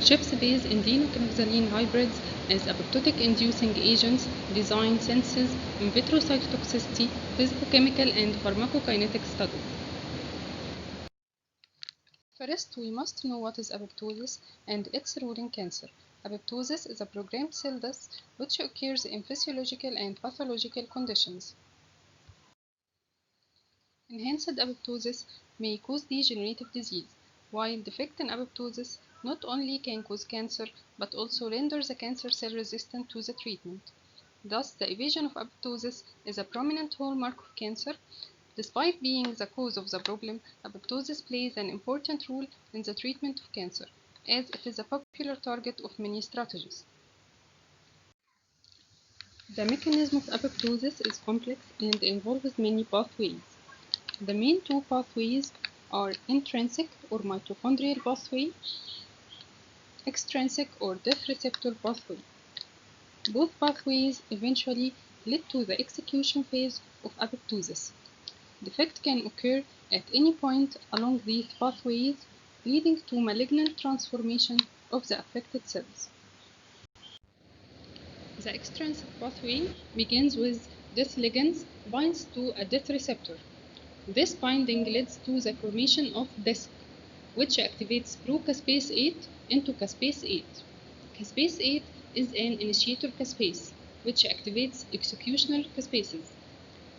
Caspase Indenoquinoxaline hybrids as apoptotic-inducing agents design senses in vitro cytotoxicity, physicochemical and pharmacokinetic studies. First, we must know what is apoptosis and its role in cancer. Apoptosis is a programmed cell death which occurs in physiological and pathological conditions. Enhanced apoptosis may cause degenerative disease, while defect in apoptosis not only can cause cancer but also render the cancer cell resistant to the treatment. Thus, the evasion of apoptosis is a prominent hallmark of cancer. Despite being the cause of the problem, apoptosis plays an important role in the treatment of cancer, as it is a popular target of many strategies. The mechanism of apoptosis is complex and involves many pathways. The main two pathways are intrinsic or mitochondrial pathway, extrinsic or death receptor pathway. Both pathways eventually lead to the execution phase of apoptosis. Defect can occur at any point along these pathways, leading to malignant transformation of the affected cells. The extrinsic pathway begins with death ligands binds to a death receptor. This binding leads to the formation of DISC, which activates pro-caspase 8 into caspase 8. Caspase 8 is an initiator caspase, which activates executional caspases.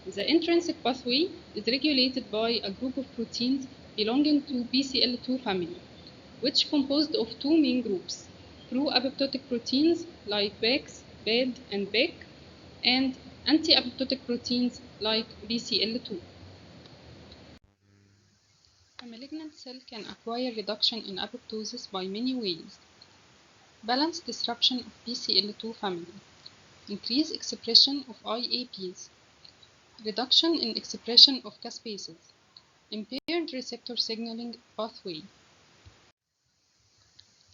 The intrinsic pathway is regulated by a group of proteins belonging to Bcl-2 family, which is composed of two main groups, pro-apoptotic proteins like Bax, Bad, and Bec, and anti-apoptotic proteins like Bcl-2. A malignant cell can acquire reduction in apoptosis by many ways. Balanced disruption of Bcl-2 family, increased expression of IAPs, reduction in expression of caspases, impaired receptor signaling pathway.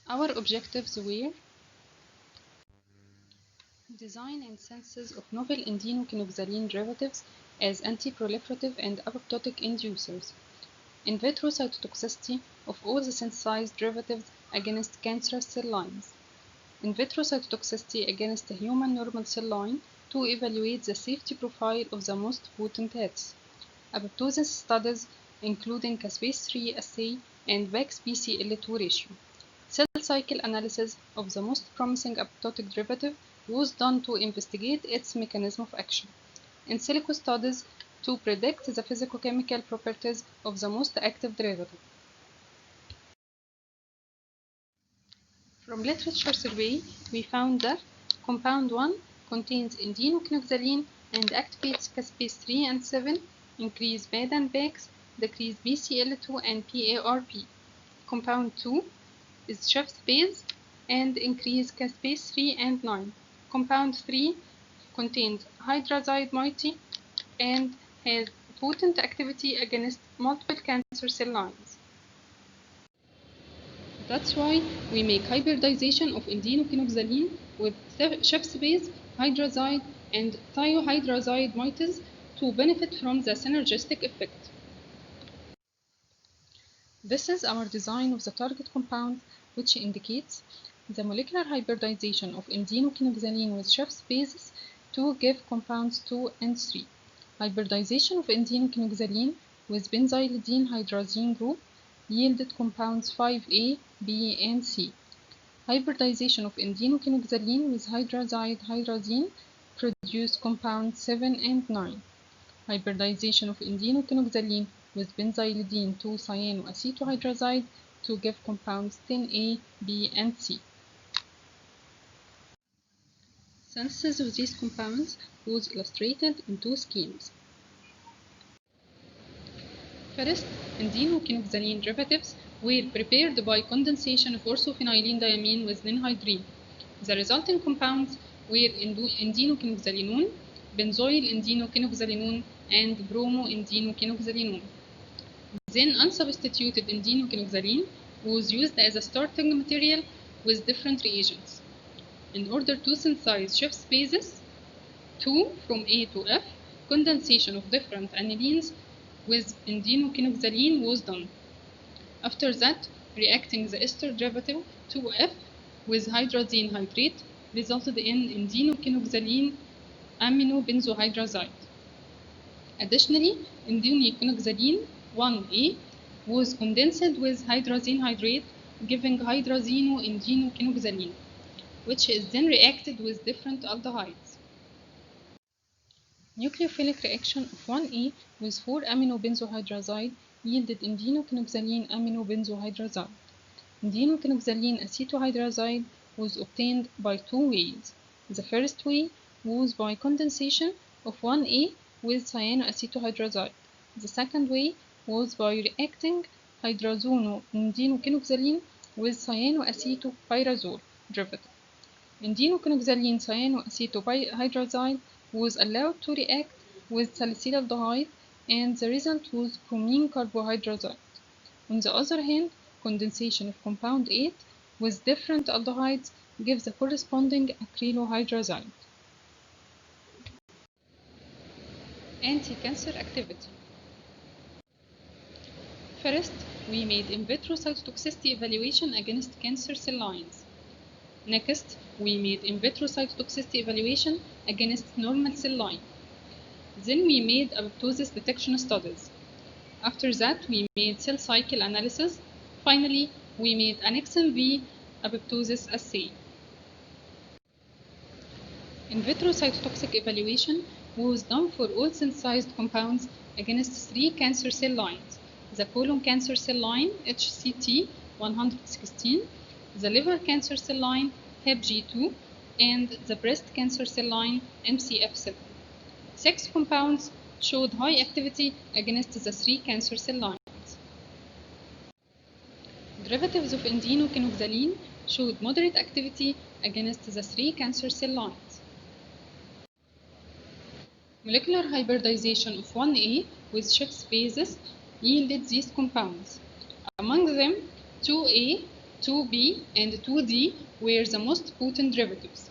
Our objectives were design and synthesis of novel indenoquinoxaline derivatives as anti-proliferative and apoptotic inducers, in vitro cytotoxicity of all the synthesized derivatives against cancerous cell lines, in vitro cytotoxicity against the human normal cell line to evaluate the safety profile of the most potent hits, apoptosis studies including caspase 3 assay and Bax Bcl-2 ratio. Cell cycle analysis of the most promising apoptotic derivative was done to investigate its mechanism of action. In silico studies to predict the physicochemical properties of the most active derivative. From literature survey, we found that compound 1 contains indenoquinoxaline and activates caspase 3 and 7, increase Bad and Bax, decrease Bcl-2 and PARP. Compound 2 is Caspase and increase caspase 3 and 9. Compound 3 contains hydrazide moiety and has potent activity against multiple cancer cell lines. That's why we make hybridization of indenoquinoxaline with Caspase, hydrazide, and thiohydrazide moieties to benefit from the synergistic effect. This is our design of the target compound, which indicates the molecular hybridization of indenoquinoxaline with Caspases to give compounds 2 and 3. Hybridization of indenoquinoxaline with benzylidene hydrazine group yielded compounds 5A, B, and C. Hybridization of indenoquinoxaline with hydrazine produced compounds 7 and 9. Hybridization of indenoquinoxaline with benzylidene 2-cyanoacetohydrazide to give compounds 10A, B, and C. Synthesis of these compounds was illustrated in two schemes. First, indenoquinoxaline derivatives were prepared by condensation of orthophenylene with ninhydrine. The resulting compounds were indenoquinoxalinone, benzoyl indenoquinoxalinone, and bromo-indenoquinoxalinone. Then unsubstituted indenoquinoxaline was used as a starting material with different reagents. In order to synthesize Caspases 2 from A to F, condensation of different anilines with indenoquinoxaline was done. After that, reacting the ester derivative 2F with hydrazine hydrate resulted in indenoquinoxaline aminobenzohydrazide. Additionally, indenoquinoxaline 1A was condensed with hydrazine hydrate, giving hydrazino-indenoquinoxaline, which is then reacted with different aldehydes. Nucleophilic reaction of 1A with 4-aminobenzohydrazide yielded indenoquinoxaline aminobenzohydrazide. Indenoquinoxaline acetohydrazide was obtained by two ways. The first way was by condensation of 1A with cyanoacetohydrazide. The second way was by reacting hydrazono-indenoquinoxaline with cyanoacetopyrazole derivative. Indenoquinoxaline cyanoacetohydrazide was allowed to react with salicylaldehyde, and the result was bromine carbohydrazide. On the other hand, condensation of compound 8 with different aldehydes gives the corresponding acrylohydrazide. Anti-cancer activity. First, we made in vitro cytotoxicity evaluation against cancer cell lines. Next, we made in vitro cytotoxicity evaluation against normal cell line. Then we made apoptosis detection studies. After that, we made cell cycle analysis. Finally, we made an XMV apoptosis assay. In vitro cytotoxic evaluation was done for all synthesized compounds against three cancer cell lines: the colon cancer cell line HCT 116, the liver cancer cell line HepG2, and the breast cancer cell line MCF7. 6 compounds showed high activity against the three cancer cell lines. Derivatives of indenoquinoxaline showed moderate activity against the three cancer cell lines. Molecular hybridization of 1A with Caspase yielded these compounds. Among them, 2A, 2B, and 2D were the most potent derivatives.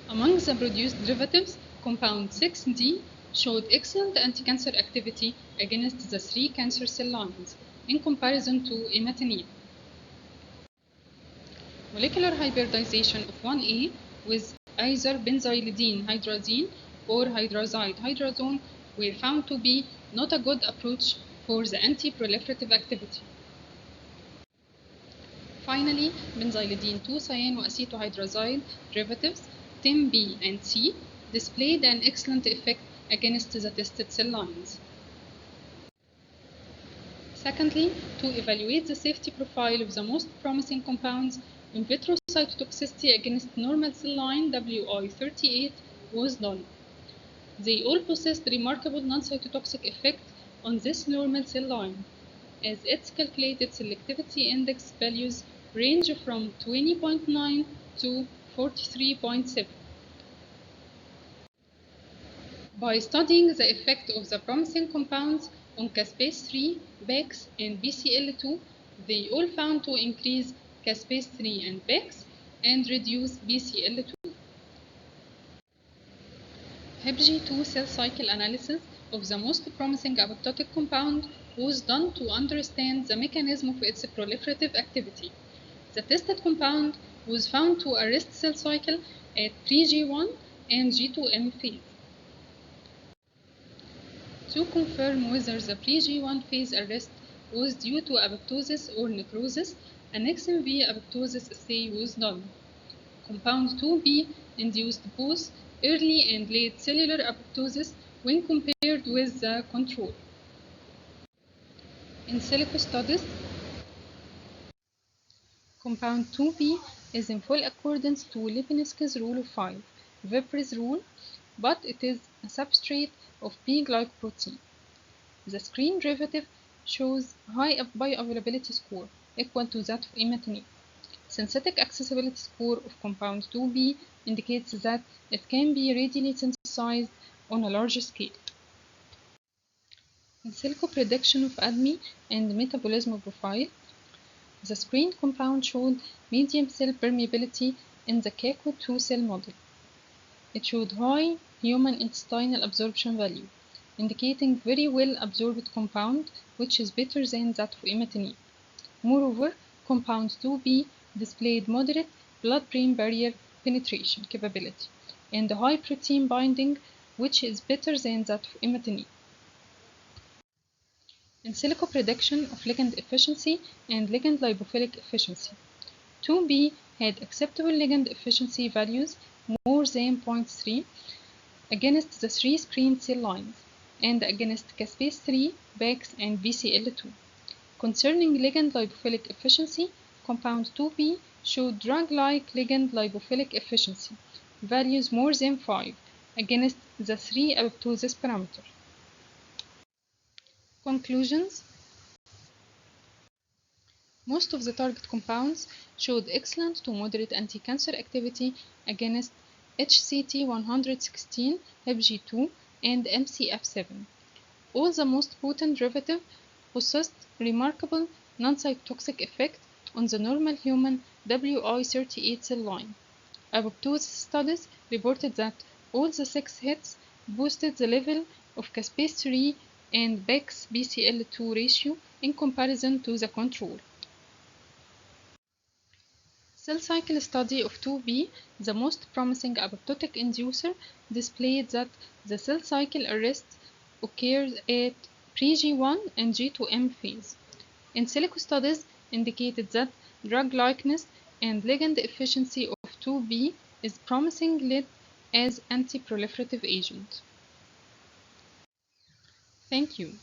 Among the produced derivatives, compound 6D showed excellent anticancer activity against the three cancer cell lines in comparison to imatinib. Molecular hybridization of 1A with either benzylidine hydrazine or hydrazide hydrazone were found to be not a good approach for the anti-proliferative activity. Finally, benzylidine 2-cyanoacetohydrazide derivatives 10B and C displayed an excellent effect against the tested cell lines. Secondly, to evaluate the safety profile of the most promising compounds, in vitro cytotoxicity against normal cell line WI38 was done. They all possessed remarkable non-cytotoxic effect on this normal cell line, as its calculated selectivity index values range from 20.9 to 43.7. By studying the effect of the promising compounds on Caspase 3, Bax, and Bcl-2, they all found to increase Caspase 3 and Bax and reduce Bcl-2. HepG2 cell cycle analysis of the most promising apoptotic compound was done to understand the mechanism of its proliferative activity. The tested compound was found to arrest cell cycle at pre-G1 and G2M phase. To confirm whether the pre-G1 phase arrest was due to apoptosis or necrosis, an XMV apoptosis assay was done. Compound 2B induced both early and late cellular apoptosis when compared with the control. In silico studies, compound 2B is in full accordance to Lipinski's rule of 5, Vepris rule, but it is a substrate of P-glycoprotein. The screen derivative shows high bioavailability score equal to that of imatinib. Synthetic accessibility score of compound 2B indicates that it can be readily synthesized on a large scale. In silico prediction of ADME and metabolism profile, the screened compound showed medium cell permeability in the CACO2 cell model. It showed high human intestinal absorption value, indicating very well absorbed compound which is better than that of imatinib. Moreover, compound 2B displayed moderate blood-brain barrier penetration capability and high protein binding which is better than that of imatinib. In silico prediction of ligand efficiency and ligand lipophilic efficiency, 2B had acceptable ligand efficiency values more than 0.3 against the 3 screened cell lines and against Caspase 3, Bax and Bcl-2. Concerning ligand lipophilic efficiency, compound 2B showed drug-like ligand lipophilic efficiency values more than 5 against the 3 apoptosis parameter. Conclusions: most of the target compounds showed excellent to moderate anti-cancer activity against HCT 116, HBG2, and MCF7. All the most potent derivative possessed remarkable non-cytotoxic effect on the normal human WI38 cell line. Apoptosis studies reported that all the 6 hits boosted the level of Caspase 3 and Bax Bcl-2 ratio in comparison to the control. Cell cycle study of 2B, the most promising apoptotic inducer, displayed that the cell cycle arrest occurs at pre-G1 and G2M phase. In silico studies indicated that drug likeness and ligand efficiency of 2B is promising as anti-proliferative agent. Thank you.